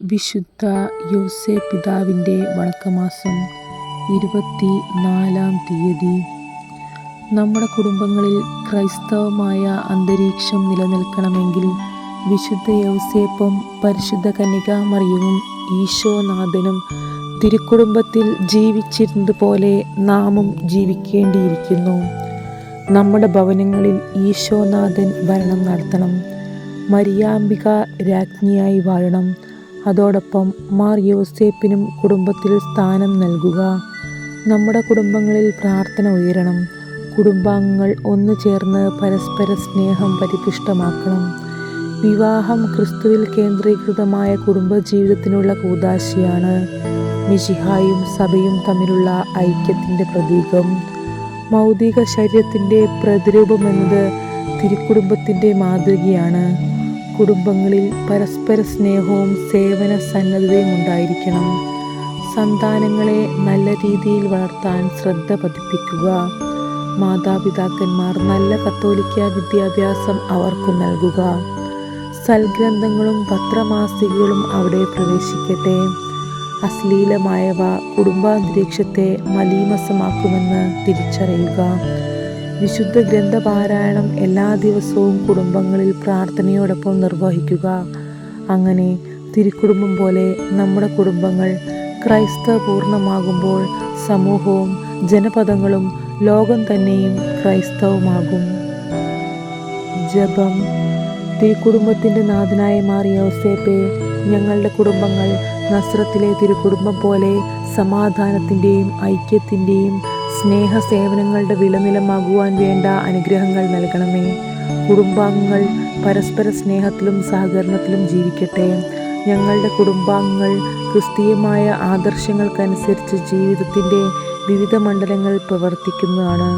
വിശുദ്ധ യൗസേപ്പ് പിതാവിൻ്റെ വണക്കമാസം 24-ാം തീയതി. നമ്മുടെ കുടുംബങ്ങളിൽ ക്രൈസ്തവമായ അന്തരീക്ഷം നിലനിൽക്കണമെങ്കിൽ വിശുദ്ധ യൗസേപ്പും പരിശുദ്ധ കന്യകാമറിയവും ഈശോനാഥനും തിരുക്കുടുംബത്തിൽ ജീവിച്ചിരുന്നതുപോലെ നാമും ജീവിക്കേണ്ടിയിരിക്കുന്നു. നമ്മുടെ ഭവനങ്ങളിൽ ഈശോനാഥൻ ഭരണം നടത്തണം. മരിയാംബിക രാജ്ഞിയായി വാഴണം. അതോടൊപ്പം മാർ യൗസേപ്പിനും കുടുംബത്തിൽ സ്ഥാനം നൽകുക. നമ്മുടെ കുടുംബങ്ങളിൽ പ്രാർത്ഥന ഉയരണം. കുടുംബാംഗങ്ങൾ ഒന്നു ചേർന്ന് പരസ്പര സ്നേഹം പരിപുഷ്ടമാക്കണം. വിവാഹം ക്രിസ്തുവിൽ കേന്ദ്രീകൃതമായ കുടുംബജീവിതത്തിനുള്ള കൂദാശയാണ്. മിശിഹായും സഭയും തമ്മിലുള്ള ഐക്യത്തിൻ്റെ പ്രതീകം. ഭൗതിക ശരീരത്തിൻ്റെ പ്രതിരൂപമെന്നത് തിരുക്കുടുംബത്തിൻ്റെ മാതൃകയാണ്. കുടുംബങ്ങളിൽ പരസ്പര സ്നേഹവും സേവന സന്നദ്ധതയും ഉണ്ടായിരിക്കണം. സന്താനങ്ങളെ നല്ല രീതിയിൽ വളർത്താൻ ശ്രദ്ധ പതിപ്പിക്കുക. മാതാപിതാക്കന്മാർ നല്ല കത്തോലിക്ക വിദ്യാഭ്യാസം അവർക്ക് നൽകുക. സൽഗ്രന്ഥങ്ങളും പത്രമാസികകളും അവിടെ പ്രവേശിക്കട്ടെ. അശ്ലീലമായവ കുടുംബാന്തരീക്ഷത്തെ മലീമസമാക്കുമെന്ന് തിരിച്ചറിയുക. വിശുദ്ധ ഗ്രന്ഥപാരായണം എല്ലാ ദിവസവും കുടുംബങ്ങളിൽ പ്രാർത്ഥനയോടൊപ്പം നിർവഹിക്കുക. അങ്ങനെ തിരുക്കുടുംബം പോലെ നമ്മുടെ കുടുംബങ്ങൾ ക്രൈസ്തവപൂർണമാകുമ്പോൾ സമൂഹവും ജനപദങ്ങളും ലോകം തന്നെയും ക്രൈസ്തവമാകും. ജപം. തിരുക്കുടുംബത്തിൻ്റെ നാഥനായ മാർ യൗസേപ്പേ, ഞങ്ങളുടെ കുടുംബങ്ങൾ നസ്രത്തിലെ തിരുക്കുടുംബം പോലെ സമാധാനത്തിൻ്റെയും ഐക്യത്തിൻ്റെയും സ്നേഹ സേവനങ്ങളുടെ വിളനിലമാകുവാൻ വേണ്ട അനുഗ്രഹങ്ങൾ നൽകണമേ. കുടുംബാംഗങ്ങൾ പരസ്പര സ്നേഹത്തിലും സഹകരണത്തിലും ജീവിക്കട്ടെ. ഞങ്ങളുടെ കുടുംബാംഗങ്ങൾ ക്രിസ്തീയമായ ആദർശങ്ങൾക്കനുസരിച്ച് ജീവിതത്തിൻ്റെ വിവിധ മണ്ഡലങ്ങൾ പ്രവർത്തിക്കുന്നതാണ്.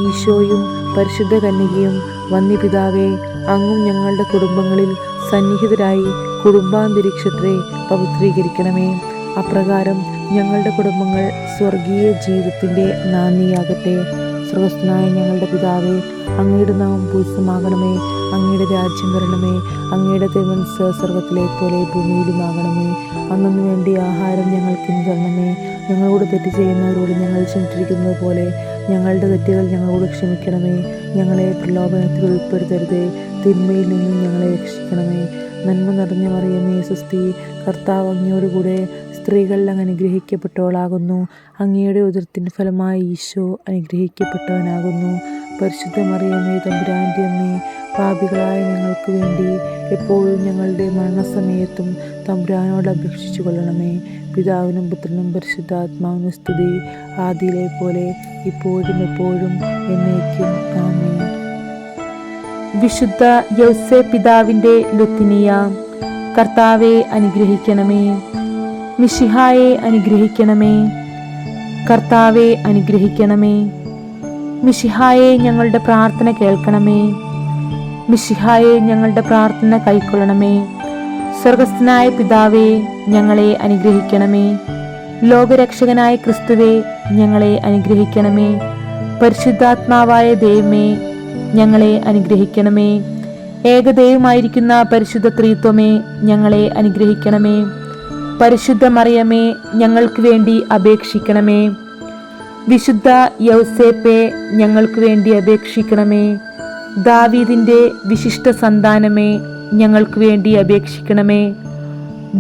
ഈശോയും പരിശുദ്ധ കന്യകയും വന്യപിതാവേ, അങ്ങും ഞങ്ങളുടെ കുടുംബങ്ങളിൽ സന്നിഹിതരായി കുടുംബാന്തരീക്ഷത്തെ പവിത്രീകരിക്കണമേ. അപ്രകാരം ഞങ്ങളുടെ കുടുംബങ്ങൾ സ്വർഗീയ ജീവിതത്തിൻ്റെ നാന്ദിയാകട്ടെ. സ്വർഗ്ഗസ്ഥനായ ഞങ്ങളുടെ പിതാവേ, അങ്ങയുടെ നാമം പൂജിതമാകണമേ. അങ്ങയുടെ രാജ്യം വരണമേ. അങ്ങയുടെ തിരുമനസ്സ് സ്വർഗ്ഗത്തിലെ പോലെ ഭൂമിയിലുമാകണമേ. അന്നു വേണ്ടി ആഹാരം ഞങ്ങൾക്ക് ഇന്ന് തരണമേ. ഞങ്ങളോട് തെറ്റ് ചെയ്യുന്നവരോട് ഞങ്ങൾ ക്ഷമിച്ചിരിക്കുന്നത് പോലെ ഞങ്ങളുടെ തെറ്റുകൾ ഞങ്ങളോട് ക്ഷമിക്കണമേ. ഞങ്ങളെ പ്രലോഭനത്തിൽ ഉൾപ്പെടുത്തരുതേ. തിന്മയിൽ നിന്നും ഞങ്ങളെ രക്ഷിക്കണമേ. നന്മ നിറഞ്ഞ മറിയമേ, സ്വസ്തി, കർത്താവ് അങ്ങയോടുകൂടെ സ്ത്രീകൾ അങ്ങ് അനുഗ്രഹിക്കപ്പെട്ടവളാകുന്നു. അങ്ങയുടെ ഉദരത്തിൻ്റെ ഫലമായി ഈശോ അനുഗ്രഹിക്കപ്പെട്ടവനാകുന്നു. പരിശുദ്ധ മറിയമേ, തമ്പുരാൻ്റെ അമ്മേ, പാപികളായ ഞങ്ങൾക്ക് വേണ്ടി എപ്പോഴും ഞങ്ങളുടെ മരണസമയത്തും തമ്പുരാനോട് അപേക്ഷിച്ചു കൊള്ളണമേ. പിതാവിനും പുത്രനും പരിശുദ്ധാത്മാവിനും സ്തുതി, ആദിയിലെ പോലെ ഇപ്പോഴും എപ്പോഴും എന്നേക്കും. ആമേൻ. വിശുദ്ധ യൗസേപ്പ് പിതാവിൻ്റെ ലുത്തിനിയ. കർത്താവെ അനുഗ്രഹിക്കണമേ. മിശിഹായെ അനുഗ്രഹിക്കണമേ. കർത്താവെ അനുഗ്രഹിക്കണമേ. മിശിഹായെ ഞങ്ങളുടെ പ്രാർത്ഥന കേൾക്കണമേ. മിശിഹായെ ഞങ്ങളുടെ പ്രാർത്ഥന കൈക്കൊള്ളണമേ. സ്വർഗ്ഗസ്ഥനായ പിതാവേ, ഞങ്ങളെ അനുഗ്രഹിക്കണമേ. ലോകരക്ഷകനായ ക്രിസ്തുവേ, ഞങ്ങളെ അനുഗ്രഹിക്കണമേ. പരിശുദ്ധാത്മാവായ ദൈവമേ, ഞങ്ങളെ അനുഗ്രഹിക്കണമേ. ഏകദൈവമായിരിക്കുന്ന പരിശുദ്ധ ത്രിത്വമേ, ഞങ്ങളെ അനുഗ്രഹിക്കണമേ. പരിശുദ്ധ മറിയമേ, ഞങ്ങൾക്ക് വേണ്ടി അപേക്ഷിക്കണമേ. വിശുദ്ധ യൗസേപ്പേ, ഞങ്ങൾക്ക് വേണ്ടി അപേക്ഷിക്കണമേ. ദാവീദിൻ്റെ വിശിഷ്ട സന്താനമേ, ഞങ്ങൾക്ക് വേണ്ടി അപേക്ഷിക്കണമേ.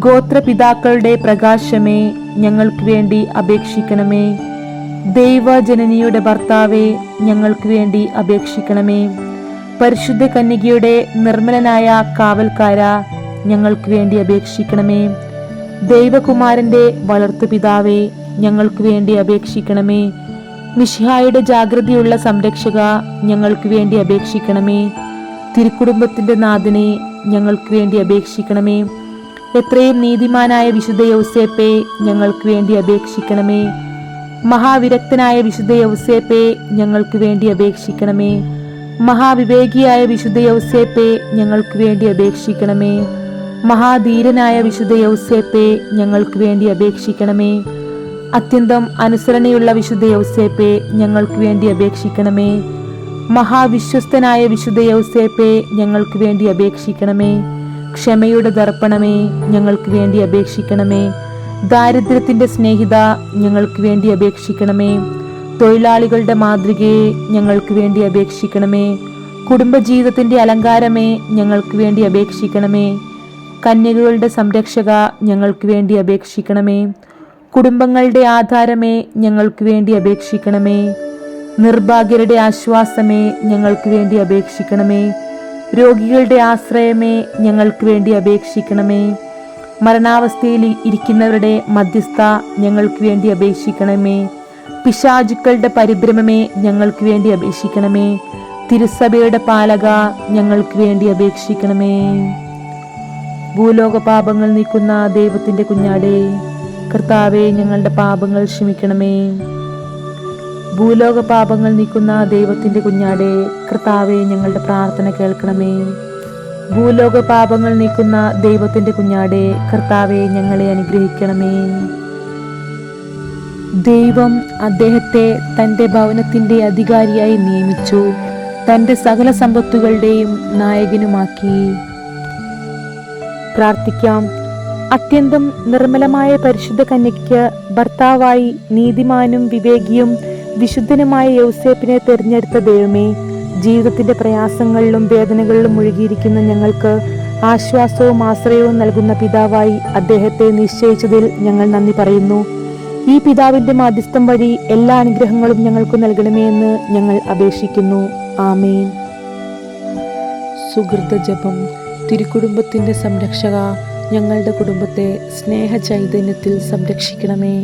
ഗോത്രപിതാക്കളുടെ പ്രകാശമേ, ഞങ്ങൾക്ക് വേണ്ടി അപേക്ഷിക്കണമേ. ദൈവജനനിയുടെ ഭർത്താവേ, ഞങ്ങൾക്ക് വേണ്ടി അപേക്ഷിക്കണമേ. പരിശുദ്ധ കന്യകയുടെ നിർമ്മലനായ കാവൽക്കാര, ഞങ്ങൾക്ക് വേണ്ടി അപേക്ഷിക്കണമേ. ദൈവകുമാരൻ്റെ വളർത്തുപിതാവേ, ഞങ്ങൾക്ക് വേണ്ടി അപേക്ഷിക്കണമേ. മിശിഹായുടെ ജാഗ്രതയുള്ള സംരക്ഷക, ഞങ്ങൾക്ക് വേണ്ടി അപേക്ഷിക്കണമേ. തിരുക്കുടുംബത്തിൻ്റെ നാഥനെ, ഞങ്ങൾക്ക് വേണ്ടി അപേക്ഷിക്കണമേ. എത്രയും നീതിമാനായ വിശുദ്ധ യൗസേപ്പേ, ഞങ്ങൾക്ക് വേണ്ടി അപേക്ഷിക്കണമേ. മഹാവിരക്തനായ വിശുദ്ധ യൗസേപ്പേ, ഞങ്ങൾക്ക് വേണ്ടി അപേക്ഷിക്കണമേ. മഹാവിവേകിയായ വിശുദ്ധ യൗസേപ്പേ, ഞങ്ങൾക്ക് വേണ്ടി അപേക്ഷിക്കണമേ. മഹാധീരനായ വിശുദ്ധ യൗസേപ്പേ, ഞങ്ങൾക്ക് വേണ്ടി അപേക്ഷിക്കണമേ. അത്യന്തം അനുസരണയുള്ള വിശുദ്ധ യൗസേപ്പേ, ഞങ്ങൾക്ക് വേണ്ടി അപേക്ഷിക്കണമേ. മഹാവിശ്വസ്തനായ വിശുദ്ധ യൗസേപ്പേ, ഞങ്ങൾക്ക് വേണ്ടി അപേക്ഷിക്കണമേ. ക്ഷമയുടെ ദർപ്പണമേ, ഞങ്ങൾക്ക് വേണ്ടി അപേക്ഷിക്കണമേ. ദാരിദ്ര്യത്തിന്റെ സ്നേഹിത, ഞങ്ങൾക്ക് വേണ്ടി അപേക്ഷിക്കണമേ. തൊഴിലാളികളുടെ മാതൃകയെ, ഞങ്ങൾക്ക് വേണ്ടി അപേക്ഷിക്കണമേ. കുടുംബജീവിതത്തിന്റെ അലങ്കാരമേ, ഞങ്ങൾക്ക് വേണ്ടി അപേക്ഷിക്കണമേ. കന്യകകളുടെ സംരക്ഷക, ഞങ്ങൾക്ക് വേണ്ടി അപേക്ഷിക്കണമേ. കുടുംബങ്ങളുടെ ആധാരമേ, ഞങ്ങൾക്ക് വേണ്ടി അപേക്ഷിക്കണമേ. നിർഭാഗ്യരുടെ ആശ്വാസമേ, ഞങ്ങൾക്ക് വേണ്ടി അപേക്ഷിക്കണമേ. രോഗികളുടെ ആശ്രയമേ, ഞങ്ങൾക്ക് വേണ്ടി അപേക്ഷിക്കണമേ. മരണാവസ്ഥയിൽ ഇരിക്കുന്നവരുടെ മധ്യസ്ഥ, ഞങ്ങൾക്ക് വേണ്ടി അപേക്ഷിക്കണമേ. പിശാചുക്കളുടെ പരിഭ്രമമേ, ഞങ്ങൾക്ക് വേണ്ടി അപേക്ഷിക്കണമേ. തിരുസഭയുടെ പാലക, ഞങ്ങൾക്ക് വേണ്ടി അപേക്ഷിക്കണമേ. ഭൂലോക പാപങ്ങൾ നീക്കുന്ന ദൈവത്തിന്റെ കുഞ്ഞാടേ, കർത്താവേ, ഞങ്ങളുടെ പാപങ്ങൾ ക്ഷമിക്കണമേ. ഭൂലോക പാപങ്ങൾ നീക്കുന്ന ദൈവത്തിന്റെ കുഞ്ഞാടേ, കർത്താവേ, ഞങ്ങളുടെ പ്രാർത്ഥന കേൾക്കണമേ. ഭൂലോക പാപങ്ങൾ നീക്കുന്ന ദൈവത്തിന്റെ കുഞ്ഞാടേ, കർത്താവേ, ഞങ്ങളെ അനുഗ്രഹിക്കണമേ. ദൈവം അദ്ദേഹത്തെ തൻ്റെ ഭവനത്തിന്റെ അധികാരിയായി നിയമിച്ചു, തൻ്റെ സകല സമ്പത്തുകളുടെയും നായകനുമാക്കി. പ്രാർത്ഥിക്കാം. അത്യന്തം നിർമ്മലമായ പരിശുദ്ധ കന്യകയ്ക്ക് ഭർത്താവായി നീതിമാനും വിവേകിയും വിശുദ്ധനുമായ യൗസേപ്പിനെ തിരഞ്ഞെടുത്ത ദൈവമേ, ജീവിതത്തിന്റെ പ്രയാസങ്ങളിലും വേദനകളിലും മുഴുകിയിരിക്കുന്ന ഞങ്ങൾക്ക് ആശ്വാസവും ആശ്രയവും നൽകുന്ന പിതാവായി അദ്ദേഹത്തെ നിശ്ചയിച്ചതിൽ ഞങ്ങൾ നന്ദി പറയുന്നു. ഈ പിതാവിന്റെ മാധ്യസ്ഥം വഴി എല്ലാ അനുഗ്രഹങ്ങളും ഞങ്ങൾക്ക് നൽകണമേ എന്ന് ഞങ്ങൾ അപേക്ഷിക്കുന്നു. ആമേൻ. സുഹൃത ജപം. തിരുക്കുടുംബത്തിന്റെ സംരക്ഷക, ഞങ്ങളുടെ കുടുംബത്തെ സ്നേഹ ചൈതന്യത്തിൽ സംരക്ഷിക്കണമേ.